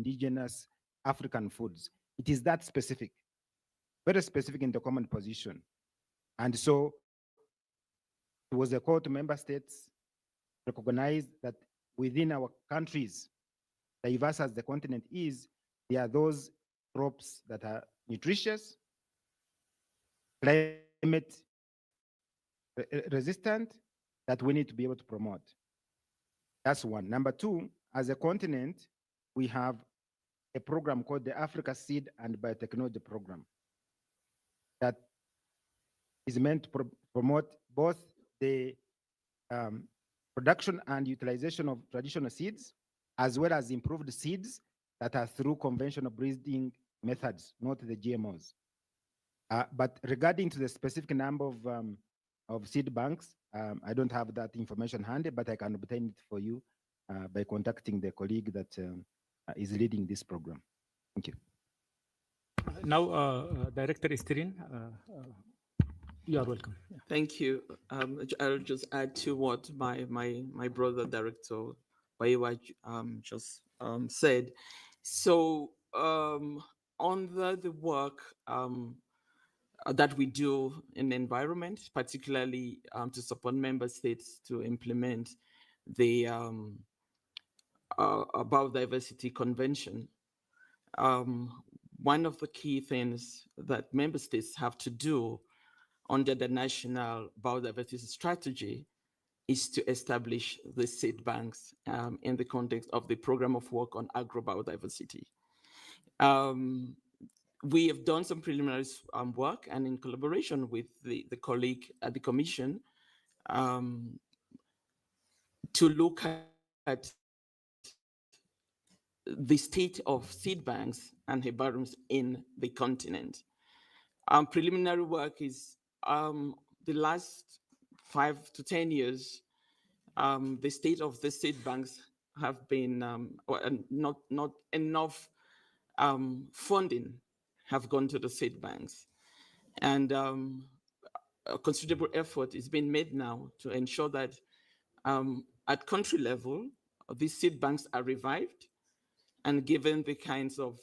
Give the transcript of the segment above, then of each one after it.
indigenous African foods. It is that specific, very specific in the common position. And so it was a call to member states to recognize that within our countries, diverse as the continent is, there are those crops that are nutritious, climate resistant, that we need to be able to promote. That's one. Number two, as a continent, we have a program called the Africa Seed and Biotechnology Program that is meant to promote both the production and utilization of traditional seeds, as well as improved seeds that are through conventional breeding methods, not the GMOs. But regarding to the specific number of seed banks, I don't have that information handy, but I can obtain it for you by contacting the colleague that is leading this program. Thank you. Now, Director Esterin, you are welcome. Yeah. Thank you. I'll just add to what my brother, Director Baiwa, just said. So on the work that we do in the environment, particularly to support member states to implement the Biodiversity Convention, one of the key things that member states have to do under the National Biodiversity Strategy is to establish the seed banks in the context of the Program of Work on Agrobiodiversity. We have done some preliminary work, and in collaboration with the colleague at the Commission, to look at the state of seed banks and herbariums in the continent. Preliminary work is the last 5 to 10 years, the state of the seed banks have been not enough funding have gone to the seed banks, and a considerable effort is being made now to ensure that at country level, these seed banks are revived and given the kinds of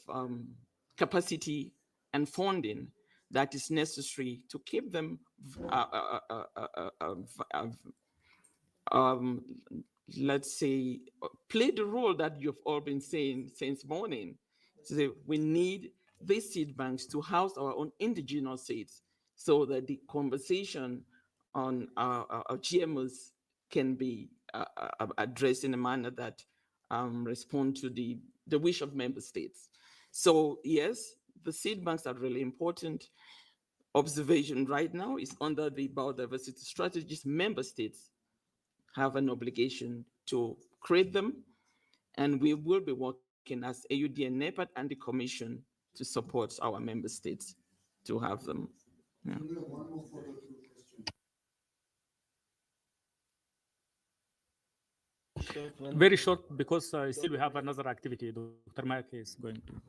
capacity and funding that is necessary to keep them, let's say, play the role that you've all been saying since morning. So we need these seed banks to house our own indigenous seeds so that the conversation on our GMOs can be addressed in a manner that respond to the wish of member states. So yes, the seed banks are really important. Observation right now is under the biodiversity strategies. Member states have an obligation to create them, and we will be working as AUD and NEPAD and the Commission to support our member states to have them. Yeah. Very short, because still we have another activity. Dr. Mike is going to.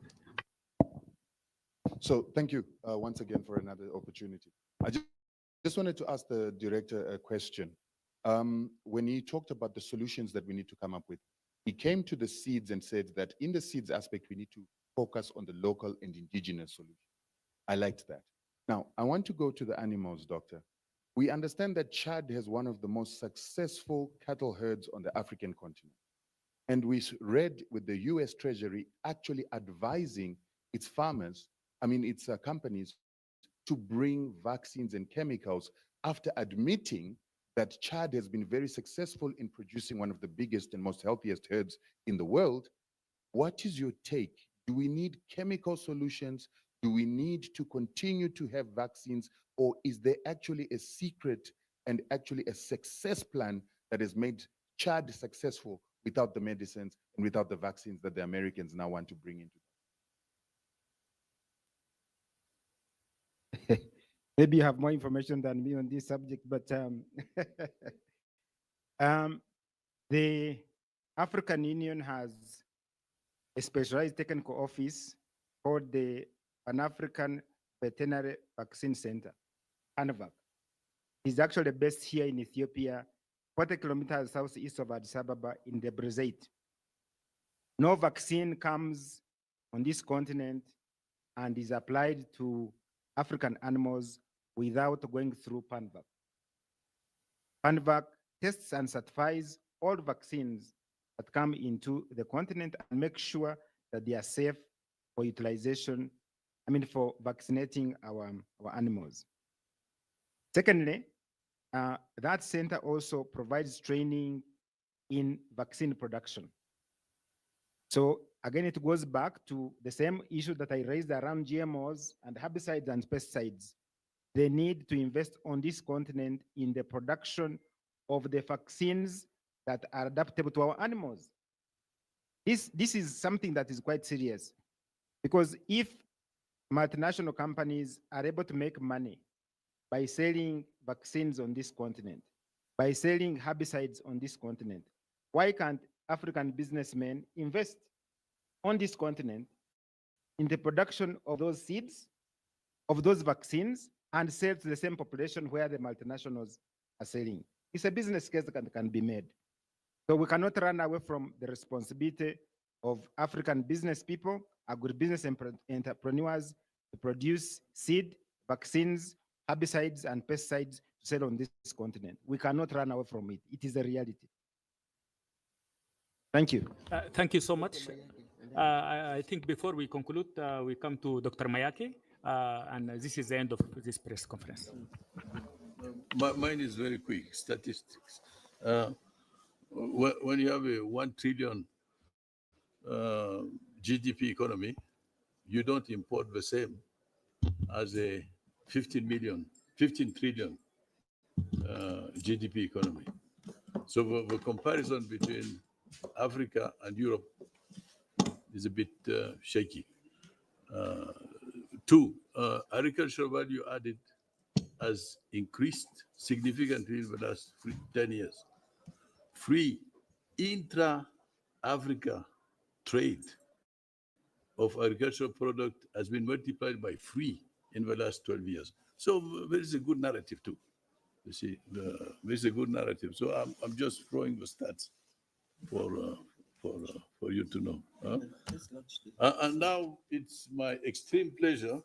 So thank you once again for another opportunity. I just wanted to ask the director a question. When he talked about the solutions that we need to come up with, he came to the seeds and said that in the seeds aspect, we need to focus on the local and indigenous solution. I liked that. Now, I want to go to the animals, doctor. We understand that Chad has one of the most successful cattle herds on the African continent. And we read with the US Treasury actually advising its farmers, its companies, to bring vaccines and chemicals after admitting that Chad has been very successful in producing one of the biggest and most healthiest herds in the world. What is your take? Do we need chemical solutions? Do we need to continue to have vaccines? Or is there actually a secret and actually a success plan that has made Chad successful without the medicines and without the vaccines that the Americans now want to bring into? Maybe you have more information than me on this subject, but the African Union has a specialized technical office called the Pan-African Veterinary Vaccine Center, ANVAC. It's actually based here in Ethiopia, 40 kilometers southeast of Addis Ababa in the Brazil. No vaccine comes on this continent and is applied to African animals without going through PANVAC. PANVAC tests and certifies all vaccines that come into the continent and make sure that they are safe for utilization, for vaccinating our animals. Secondly, that center also provides training in vaccine production. So again, it goes back to the same issue that I raised around GMOs and herbicides and pesticides. They need to invest on this continent in the production of the vaccines that are adaptable to our animals. This is something that is quite serious, because if multinational companies are able to make money by selling vaccines on this continent, by selling herbicides on this continent, why can't African businessmen invest on this continent in the production of those seeds, of those vaccines, and sell to the same population where the multinationals are selling? It's a business case that can be made. So we cannot run away from the responsibility of African business people, agribusiness entrepreneurs, to produce seed, vaccines, herbicides, and pesticides to sell on this continent. We cannot run away from it. It is a reality. Thank you. Thank you so much. I think before we conclude, we come to Dr. Mayake, and this is the end of this press conference. Mine is very quick, statistics. When you have a 1 trillion GDP economy, you don't import the same as a 15 trillion GDP economy. So the comparison between Africa and Europe is a bit shaky. Two, agricultural value added has increased significantly in the last 10 years. Free intra-Africa trade of agricultural product has been multiplied by 3 in the last 12 years. So there is a good narrative too. You see, there is a good narrative. So I'm just throwing the stats for you to know. Huh? And now it's my extreme pleasure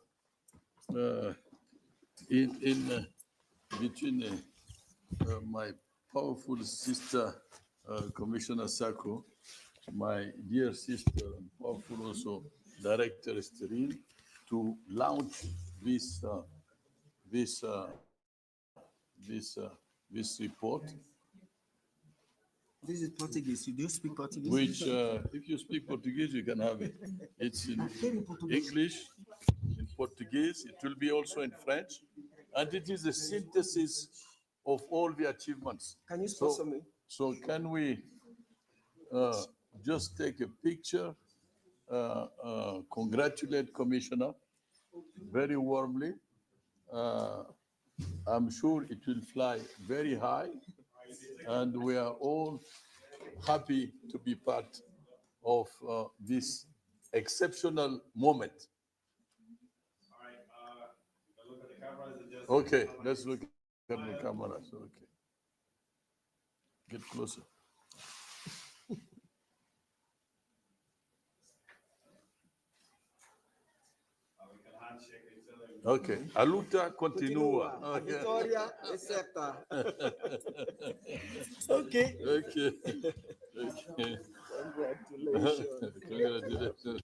between my powerful sister, Commissioner Sako, my dear sister, and powerful also Director Esterine, to launch this report. This is Portuguese. Do you speak Portuguese? Which, if you speak Portuguese, you can have it. It's in English, in Portuguese. It will be also in French, and it is a synthesis of all the achievements. Can you sponsor me? So can we just take a picture, congratulate Commissioner very warmly. I'm sure it will fly very high, and we are all happy to be part of this exceptional moment. Look at the cameras. Okay, let's look at the cameras. Okay, get closer. Ok, a luta continua. A vitória é certa. Ok. Congratulations. Congratulations.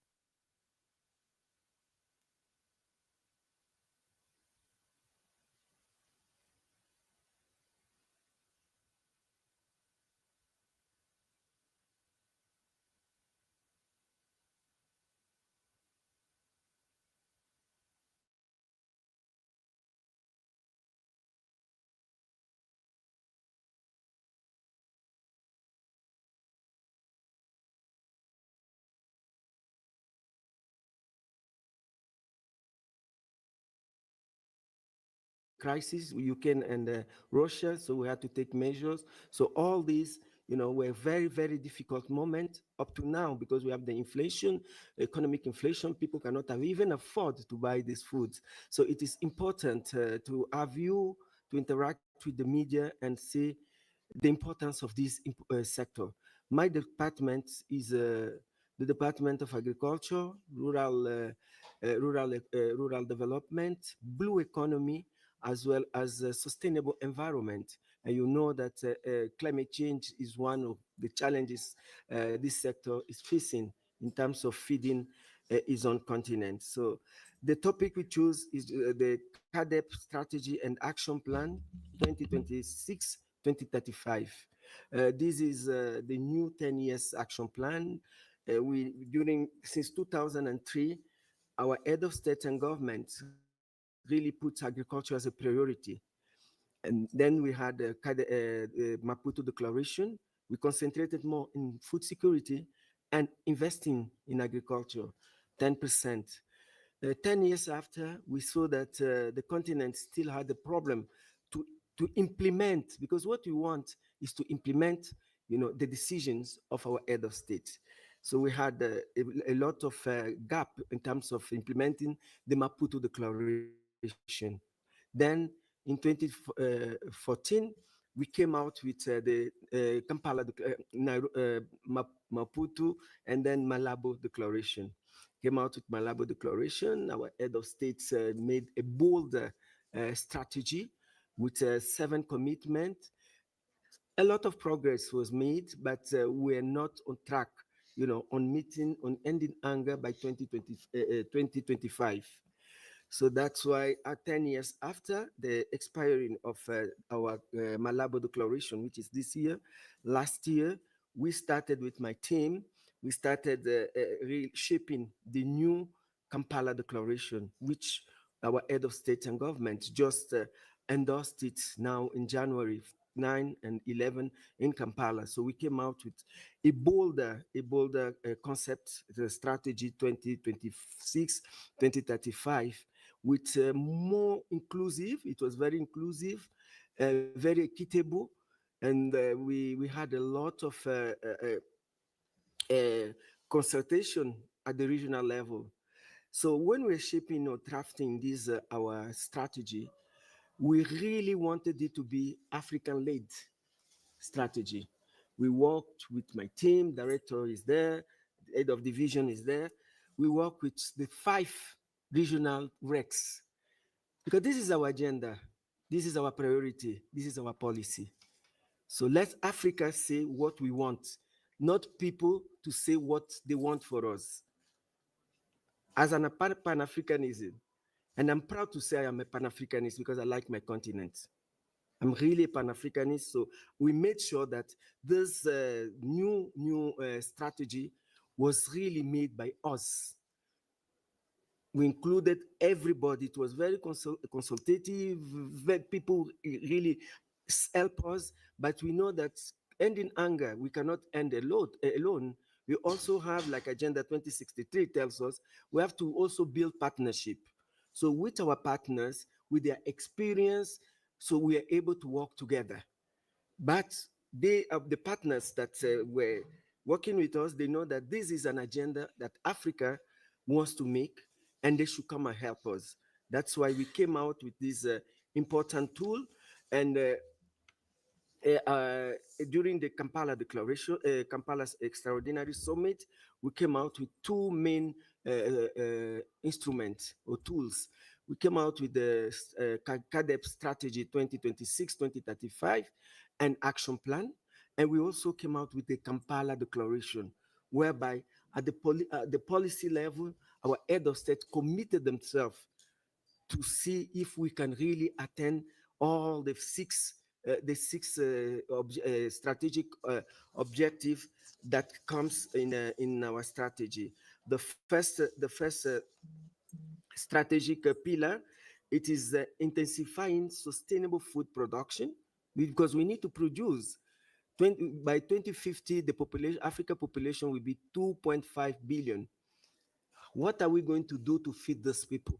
Crisis, Ukraine and Russia, so we had to take measures. So all these, were very, very difficult moment up to now, because we have the inflation, economic inflation. People cannot even afford to buy these foods. So it is important to have you to interact with the media and see the importance of this sector. My department is the Department of Agriculture, Rural Development, Blue Economy, as well as sustainable environment. And you know that climate change is one of the challenges this sector is facing in terms of feeding its own continent. So the topic we choose is the CADEP Strategy and Action Plan 2026-2035. This is the new 10 years action plan. Since 2003, our head of state and government really puts agriculture as a priority. And then we had the Maputo Declaration. We concentrated more in food security and investing in agriculture, 10%. 10 years after, we saw that the continent still had a problem to implement, because what we want is to implement, the decisions of our head of state. So we had a lot of gap in terms of implementing the Maputo Declaration. Then in 2014, we came out with the Kampala, Maputo, and then Malabo Declaration. Came out with Malabo Declaration. Our head of states made a bold strategy with 7 commitments. A lot of progress was made, but we're not on track, on ending hunger by 2025. So that's why 10 years after the expiring of our Malabo Declaration, which is this year, last year, we started with my team, we started reshaping the new Kampala Declaration, which our head of state and government just endorsed it now in January 9 and 11 in Kampala. So we came out with a bolder concept, the strategy 2026-2035, with more inclusive. It was very inclusive, very equitable, and we had a lot of consultation at the regional level. So when we're shaping or drafting this our strategy, we really wanted it to be African-led strategy. We worked with my team, director is there, the head of division is there. We work with the 5 regional RECs, because this is our agenda, this is our priority, this is our policy. So let Africa say what we want, not people to say what they want for us. As an Pan-Africanism, and I'm proud to say I am a Pan-Africanist because I like my continent. I'm really a Pan-Africanist, so we made sure that this new strategy was really made by us. We included everybody. It was very consultative. People really help us, but we know that ending hunger, we cannot end alone. We also have, like Agenda 2063 tells us, we have to also build partnership. So with our partners, with their experience, so we are able to work together. But they are the partners that were working with us. They know that this is an agenda that Africa wants to make, and they should come and help us. That's why we came out with this important tool. And during the Kampala Declaration, Kampala's Extraordinary Summit, we came out with 2 main instruments or tools. We came out with the CADEP Strategy 2026-2035 and Action Plan. And we also came out with the Kampala Declaration, whereby at the policy level, our head of state committed themselves to see if we can really attain all the six strategic objectives that comes in our strategy. The first strategic pillar, it is intensifying sustainable food production, because we need to produce. By 2050, the Africa population will be 2.5 billion. What are we going to do to feed these people?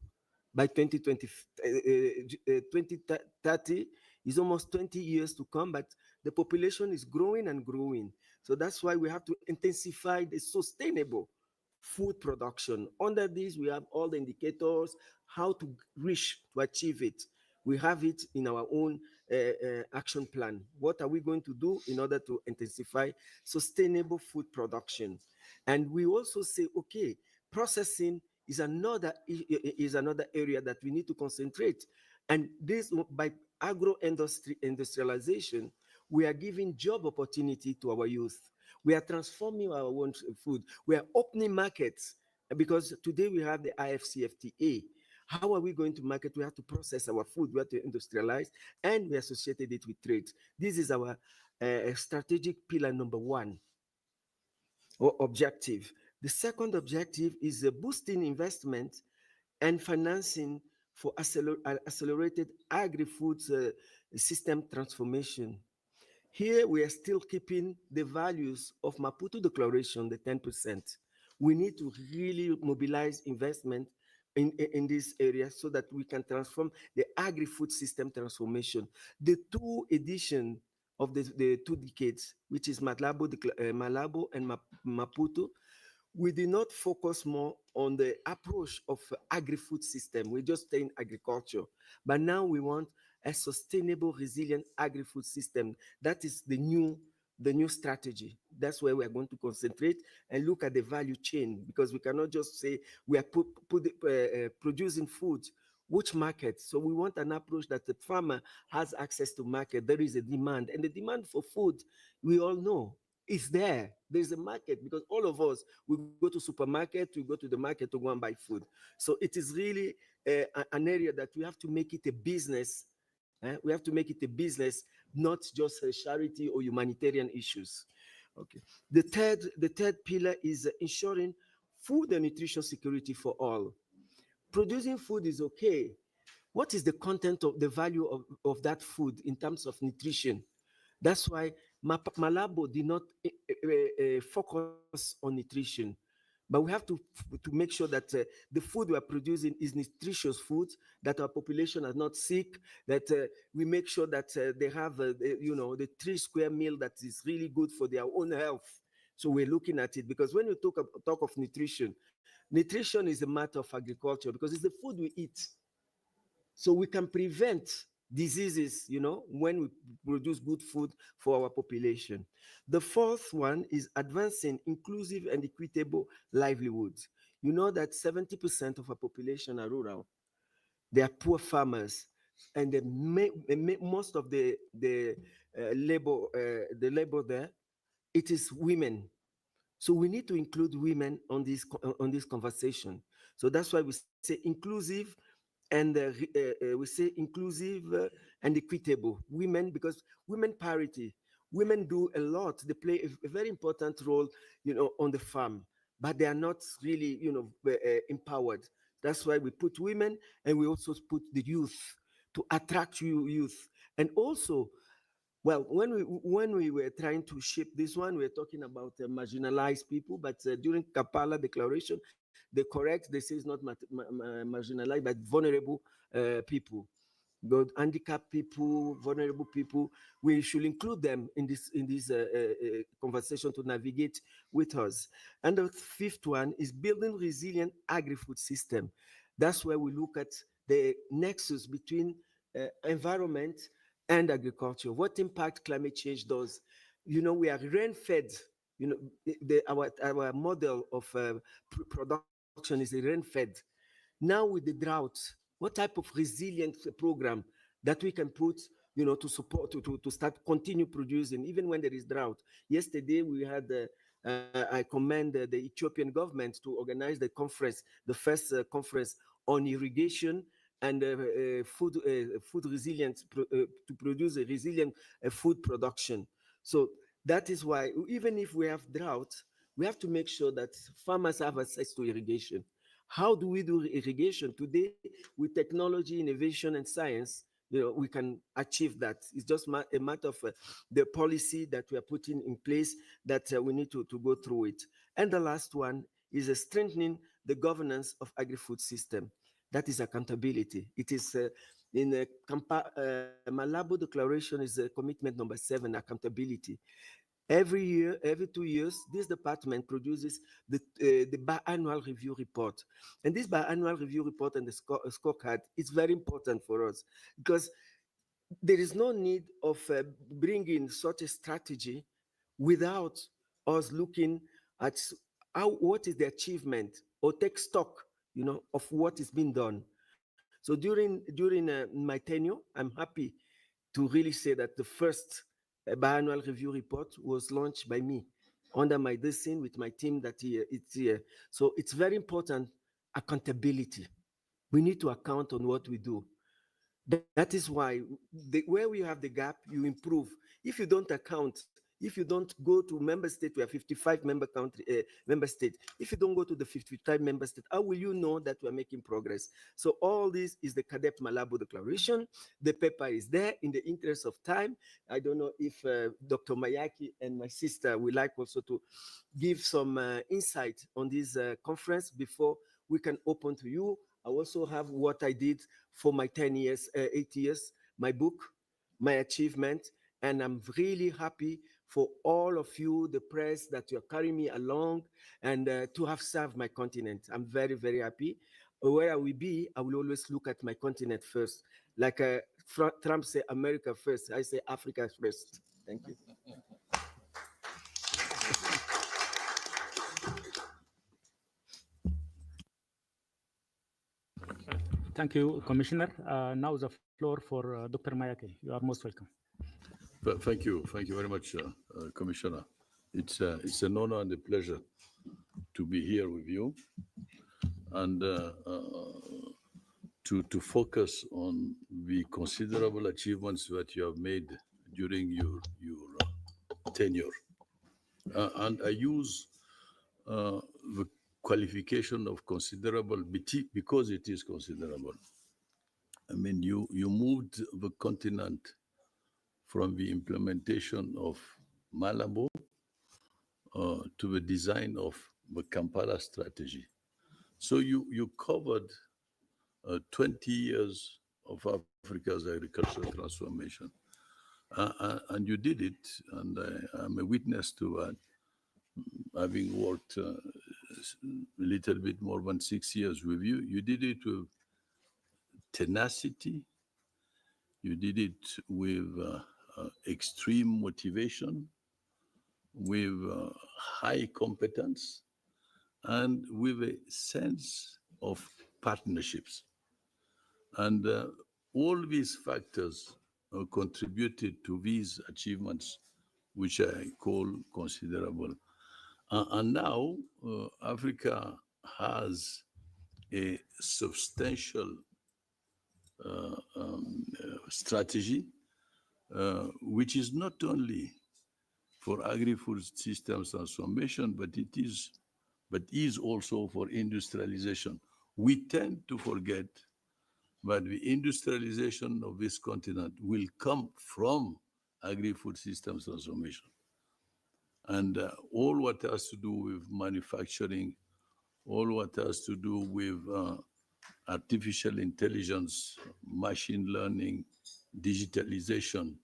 By 2030 is almost 20 years to come, but the population is growing and growing. So that's why we have to intensify the sustainable food production. Under this, we have all the indicators, how to reach to achieve it. We have it in our own action plan. What are we going to do in order to intensify sustainable food production? And we also say, okay, processing is another area that we need to concentrate. And this, by industrialization, we are giving job opportunity to our youth. We are transforming our own food. We are opening markets, because today we have the IFCFTA. How are we going to market? We have to process our food, we have to industrialize, and we associated it with trade. This is our strategic pillar number 1, or objective. The second objective is boosting investment and financing for accelerated agri-foods system transformation. Here we are still keeping the values of Maputo Declaration, the 10%. We need to really mobilize investment in this area so that we can transform the agri-food system transformation. The 2 editions of the 2 decades, which is Malabo and Maputo, we did not focus more on the approach of agri-food system. We just stay in agriculture. But now we want a sustainable, resilient agri-food system. That is the new strategy. That's where we are going to concentrate and look at the value chain, because we cannot just say we are producing food. Which market? So we want an approach that the farmer has access to market. There is a demand, and the demand for food, we all know, is there. There's a market, because all of us, we go to supermarket, we go to the market to go and buy food. So it is really an area that we have to make it a business. We have to make it a business, not just a charity or humanitarian issues. Okay. The third pillar is ensuring food and nutrition security for all. Producing food is okay. What is the content of the value of that food in terms of nutrition? That's why Malabo did not focus on nutrition. But we have to make sure that the food we are producing is nutritious food, that our population are not sick, that we make sure that they have, the 3 square meal that is really good for their own health. So we're looking at it, because when we talk of nutrition, nutrition is a matter of agriculture, because it's the food we eat. So we can prevent diseases, when we produce good food for our population. The 4th one is advancing inclusive and equitable livelihoods. You know that 70% of our population are rural. They are poor farmers, and most of the labor there, it is women. So we need to include women on this conversation. So that's why we say inclusive, and we say inclusive and equitable. Women, because women parity. Women do a lot. They play a very important role, on the farm, but they are not really, empowered. That's why we put women, and we also put the youth to attract youth. And also, well, when we were trying to shape this one, we were talking about marginalized people, but during Kampala Declaration, they say it's not marginalized, but vulnerable people. But handicapped people, vulnerable people, we should include them in this conversation to navigate with us. And the 5th one is building resilient agri-food system. That's where we look at the nexus between environment and agriculture. What impact climate change does? We are rain-fed. Our model of production is rain-fed. Now with the drought, what type of resilient program that we can put, to support, to start continue producing even when there is drought? Yesterday we had I commend the Ethiopian government to organize the conference, the first conference on irrigation and food resilience, to produce a resilient food production. So that is why, even if we have drought, we have to make sure that farmers have access to irrigation. How do we do irrigation? Today, with technology, innovation, and science, we can achieve that. It's just a matter of the policy that we are putting in place, that we need to go through it. And the last one is strengthening the governance of agri-food system. That is accountability. It is in the Malabo Declaration is commitment number 7, accountability. Every year, every 2 years, this department produces the biannual review report. And this biannual review report and the scorecard is very important for us because there is no need of bringing such a strategy without us looking at what is the achievement or take stock, of what is being done. So during my tenure, I'm happy to really say that the first biannual review report was launched by me under my design with my team it's here. So it's very important, accountability. We need to account on what we do. That is why where we have the gap, you improve. If you don't account, if you don't go to member state, we have 55 member state. If you don't go to the 55 member state, how will you know that we're making progress? So all this is the Cadet Malabo Declaration. The paper is there. In the interest of time, I don't know if Dr. Mayaki and my sister would like also to give some insight on this conference before we can open to you. I also have what I did for my 8 years, my book, my achievement, and I'm really happy for all of you, the press, that you're carrying me along and to have served my continent. I'm very, very happy. Where I will be, I will always look at my continent first. Like Trump say America first, I say Africa first. Thank you. Thank you, Commissioner. Now the floor for Dr. Mayake. You are most welcome. Thank you very much, Commissioner. It's an honor and a pleasure to be here with you and to focus on the considerable achievements that you have made during your tenure. And I use the qualification of considerable because it is considerable. I mean, you moved the continent from the implementation of Malabo to the design of the Kampala strategy. So you covered 20 years of Africa's agricultural transformation. And you did it, and I'm a witness to that, having worked a little bit more than 6 years with you. You did it with tenacity. You did it with extreme motivation, with high competence, and with a sense of partnerships. And all these factors contributed to these achievements, which I call considerable. And now Africa has a substantial strategy, which is not only for agri-food systems transformation, but is also for industrialization. We tend to forget that the industrialization of this continent will come from agri-food systems transformation. And all what has to do with manufacturing, all what has to do with artificial intelligence, machine learning, digitalization,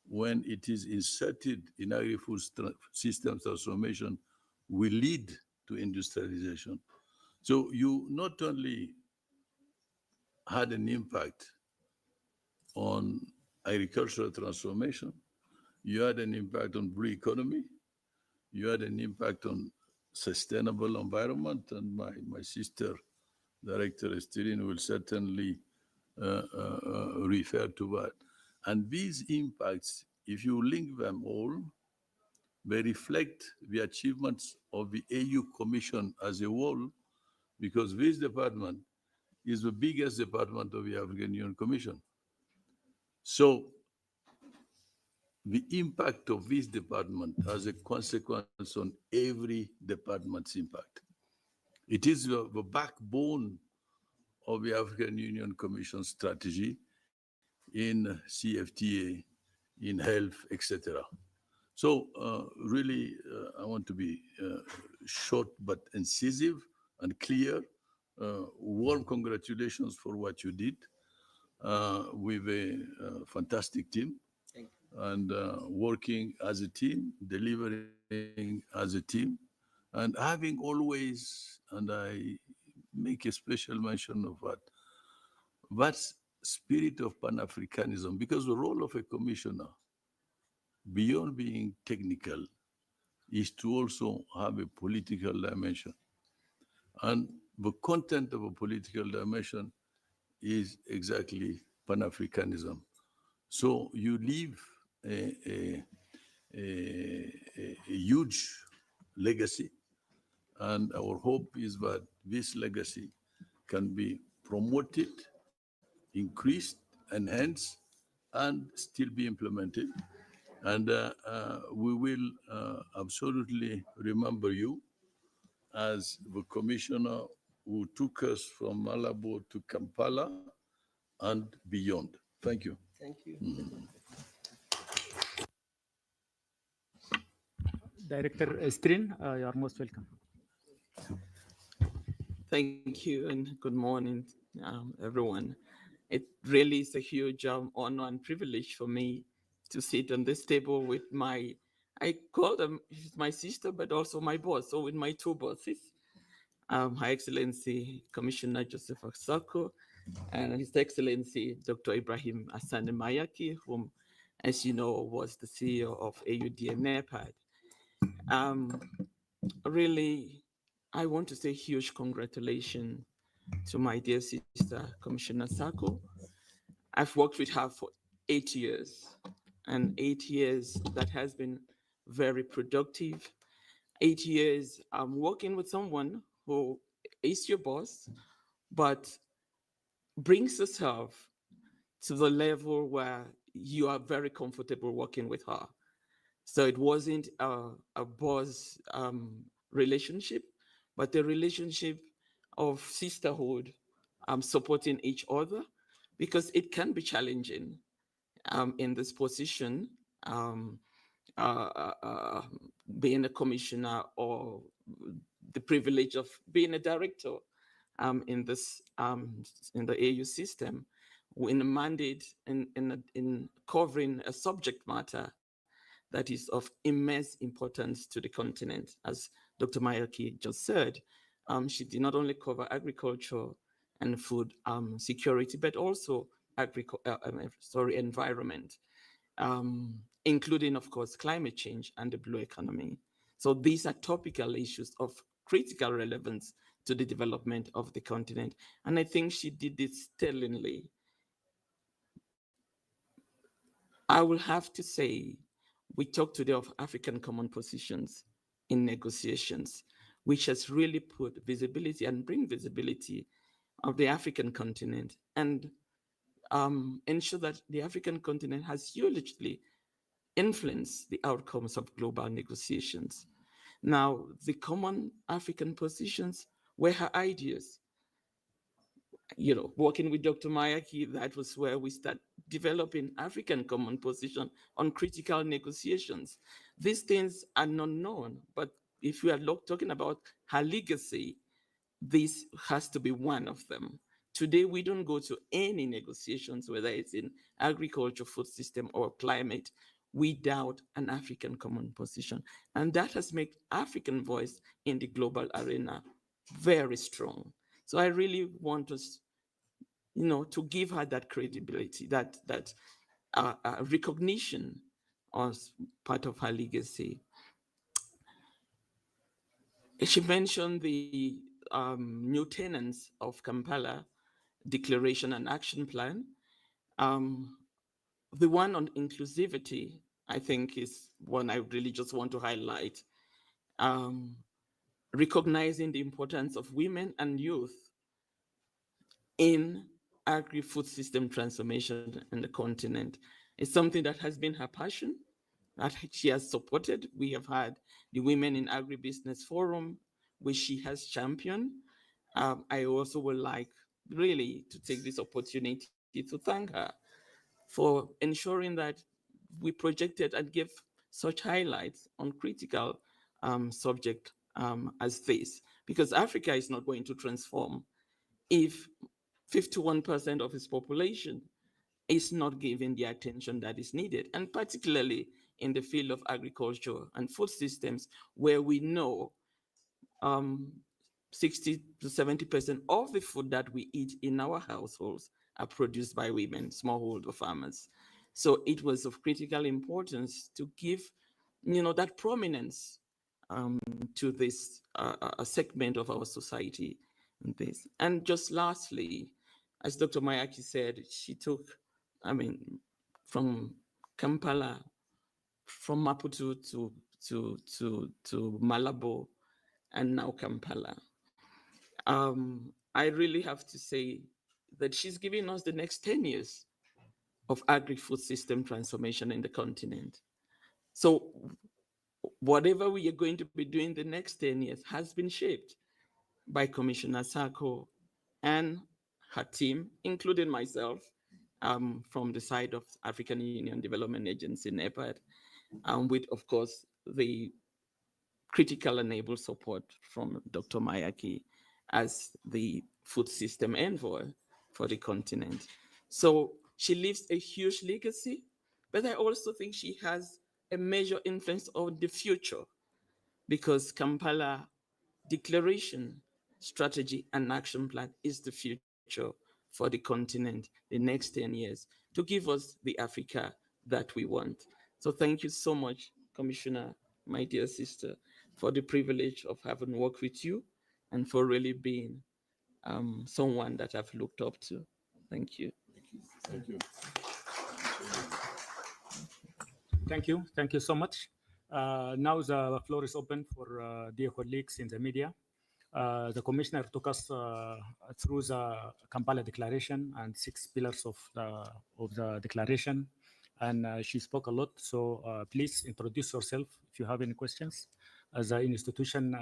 when it is inserted in agri-food systems transformation, will lead to industrialization. So you not only had an impact on agricultural transformation, you had an impact on blue economy, you had an impact on sustainable environment, and my sister, Director Estirin, will certainly refer to that. And these impacts, if you link them all, they reflect the achievements of the AU Commission as a whole, because this department is the biggest department of the African Union Commission. So the impact of this department has a consequence on every department's impact. It is the backbone of the African Union Commission strategy in CFTA, in health, etc. So really, I want to be short but incisive and clear. Warm congratulations for what you did with a fantastic team. and working as a team, delivering as a team, and having always, and I make a special mention of that spirit of Pan-Africanism, because the role of a commissioner, beyond being technical, is to also have a political dimension. And the content of a political dimension is exactly Pan-Africanism. So you leave a huge legacy, and our hope is that this legacy can be promoted, increased, enhanced, and still be implemented. And we will absolutely remember you as the commissioner who took us from Malabo to Kampala and beyond. Thank you. Thank you. Director Strin, you are most welcome. Thank you and good morning, everyone. It really is a huge honor and privilege for me to sit on this table with I call them my sister, but also my boss, so with my two bosses, Her Excellency Commissioner Joseph Asako and His Excellency Dr. Ibrahim Asane Mayaki, whom, as you know, was the CEO of AUD and NEPAD. Really, I want to say huge congratulations to my dear sister, Commissioner Sako. I've worked with her for 8 years, and 8 years that has been very productive. 8 years I'm working with someone who is your boss, but brings herself to the level where you are very comfortable working with her. So it wasn't a boss relationship, but a relationship of sisterhood, supporting each other, because it can be challenging in this position, being a commissioner or the privilege of being a director in this in the AU system, in a mandate in covering a subject matter that is of immense importance to the continent. As Dr. Mayaki just said, she did not only cover agriculture and food security, but also environment, including, of course, climate change and the blue economy. So these are topical issues of critical relevance to the development of the continent. And I think she did it sterlingly. I will have to say, we talked today of African common positions in negotiations, which has really put visibility and bring visibility of the African continent and ensure that the African continent has hugely influenced the outcomes of global negotiations. Now, the common African positions were her ideas. You know, working with Dr. Mayaki, that was where we start developing African common position on critical negotiations. These things are not known, but if we are talking about her legacy, this has to be one of them. Today, we don't go to any negotiations, whether it's in agriculture, food system, or climate, without an African common position. And that has made African voice in the global arena very strong. So I really want us, you know, to give her that credibility, that recognition as part of her legacy. She mentioned the new tenets of Kampala Declaration and Action Plan. The one on inclusivity, I think, is one I really just want to highlight. Recognizing the importance of women and youth in agri-food system transformation in the continent. It's something that has been her passion, that she has supported. We have had the Women in Agribusiness Forum, which she has championed. I also would like really to take this opportunity to thank her for ensuring that we projected and gave such highlights on critical subject as this, because Africa is not going to transform if 51% of its population is not given the attention that is needed, and particularly in the field of agriculture and food systems, where we know 60 to 70% of the food that we eat in our households are produced by women, smallholder farmers. So it was of critical importance to give, that prominence to this a segment of our society. And just lastly, as Dr. Mayaki said, she took, from Kampala, from Maputo to Malabo, and now Kampala. I really have to say that she's giving us the next 10 years of agri-food system transformation in the continent. So whatever we are going to be doing the next 10 years has been shaped by Commissioner Sako and her team, including myself, from the side of African Union Development Agency, NEPAD, with, of course, the critical enable support from Dr. Mayaki as the food system envoy for the continent. So she leaves a huge legacy, but I also think she has a major influence on the future, because Kampala Declaration, Strategy and Action Plan is the future for the continent, the next 10 years, to give us the Africa that we want. So thank you so much, Commissioner, my dear sister, for the privilege of having worked with you and for really being someone that I've looked up to. Thank you. Thank you. Thank you so much. Now the floor is open for dear colleagues in the media. The commissioner took us through the Kampala Declaration and 6 pillars of the declaration, and she spoke a lot. So please introduce yourself if you have any questions. As an institution,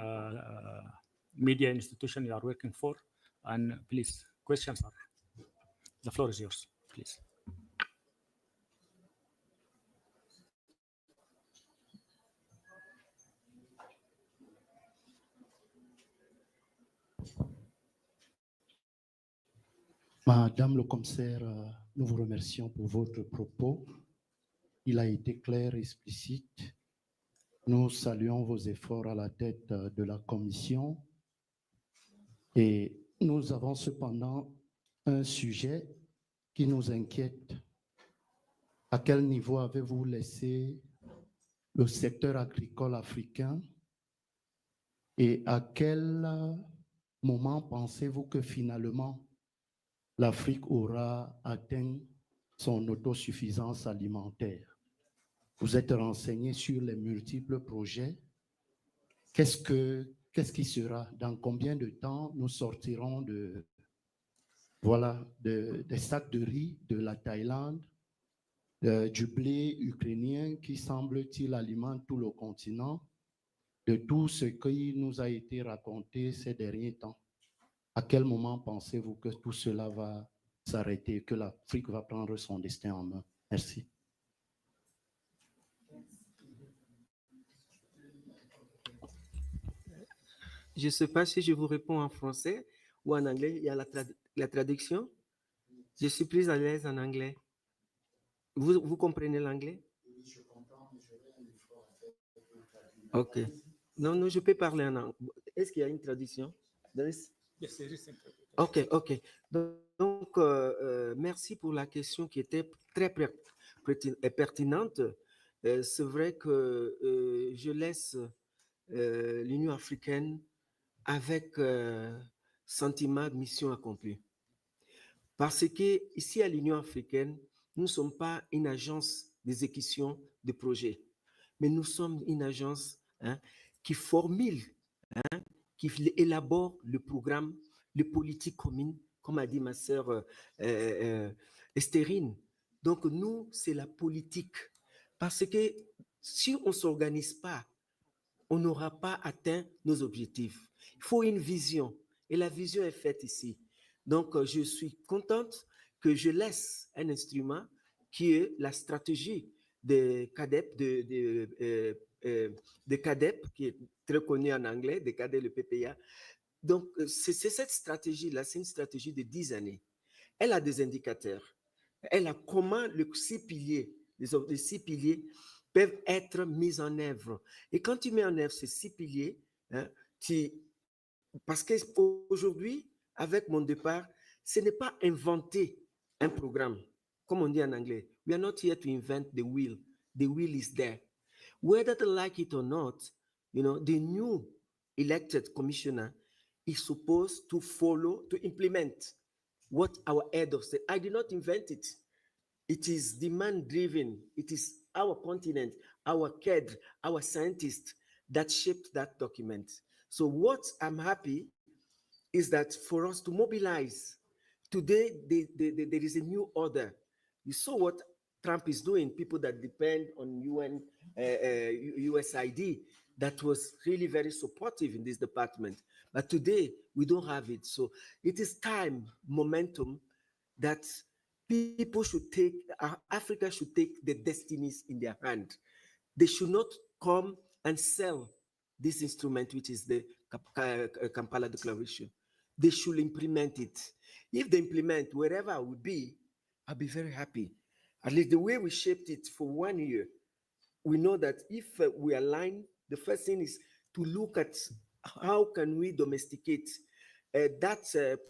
media institution you are working for, and please, questions are. The floor is yours, please. Madame le commissaire, nous vous remercions pour votre propos. Il a été clair, explicite. Nous saluons vos efforts à la tête de la commission. Et nous avons cependant un sujet qui nous inquiète. À quel niveau avez-vous laissé le secteur agricole africain et à quel moment pensez-vous que finalement l'Afrique aura atteint son autosuffisance alimentaire? Vous êtes renseigné sur les multiples projets. Qu'est-ce qui sera? Dans combien de temps nous sortirons des sacs de riz de la Thaïlande, du blé ukrainien qui semble-t-il alimente tout le continent, de tout ce qui nous a été raconté ces derniers temps? À quel moment pensez-vous que tout cela va s'arrêter, que l'Afrique va prendre son destin en main? Merci. Je ne sais pas si je vous réponds en français ou en anglais. Il y a la traduction. Je suis plus à l'aise en anglais. Vous comprenez l'anglais? Oui, je comprends, mais j'aurais un effort à faire. OK. Non, je peux parler en anglais. Est-ce qu'il y a une traduction? Yes, there is. OK. Donc, merci pour la question qui était très pertinente. C'est vrai que je laisse l'Union africaine avec sentiment de mission accomplie. Parce qu'ici à l'Union africaine, nous ne sommes pas une agence d'exécution de projets, mais nous sommes une agence qui formule, qui élabore le programme, les politiques communes, comme a dit ma sœur Estérine. Donc nous, c'est la politique. Parce que si on ne s'organise pas, on n'aura pas atteint nos objectifs. Il faut une vision, et la vision est faite ici. Donc, je suis contente que je laisse un instrument qui est la stratégie des CADEP, de CADEP, qui est très connu en anglais, des CADEP, le PPA. Donc, c'est cette stratégie-là, c'est une stratégie de 10 années. Elle a des indicateurs. comment les 6 piliers, les 6 piliers peuvent être mis en œuvre. Et quand tu mets en œuvre ces 6 piliers, hein, parce qu'aujourd'hui, avec mon départ, ce n'est pas inventer un programme, comme on dit en anglais. We are not here to invent the wheel. The wheel is there. Whether they like it or not, the new elected commissioner is supposed to follow, to implement what our head of state. I did not invent it. It is demand-driven. It is our continent, our cadre, our scientists that shaped that document. So what I'm happy is that for us to mobilize, today there is a new order. You saw what Trump is doing, people that depend on UN, USID, that was really very supportive in this department. But today, we don't have it. So it is time, momentum, that people should take, Africa should take the destinies in their hand. They should not come and sell this instrument, which is the Kampala Declaration. They should implement it. If they implement wherever I would be, I'll be very happy. At least the way we shaped it for 1 year, we know that if we align, the first thing is to look at how can we domesticate that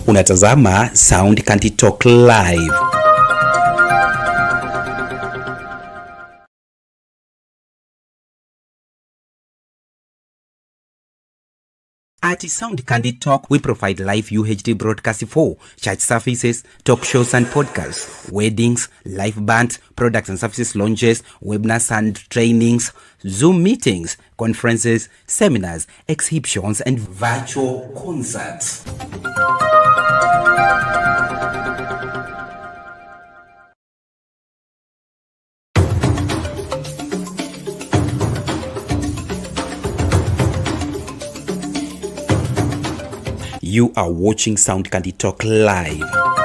Unatazama Sound Candy Talk Live. At Sound Candy Talk, we provide live UHD broadcasting for church services, talk shows and podcasts, weddings, live band, products and services launches, webinars and trainings, Zoom meetings, conferences, seminars, exhibitions, and virtual concerts. You are watching Sound Candy Talk Live.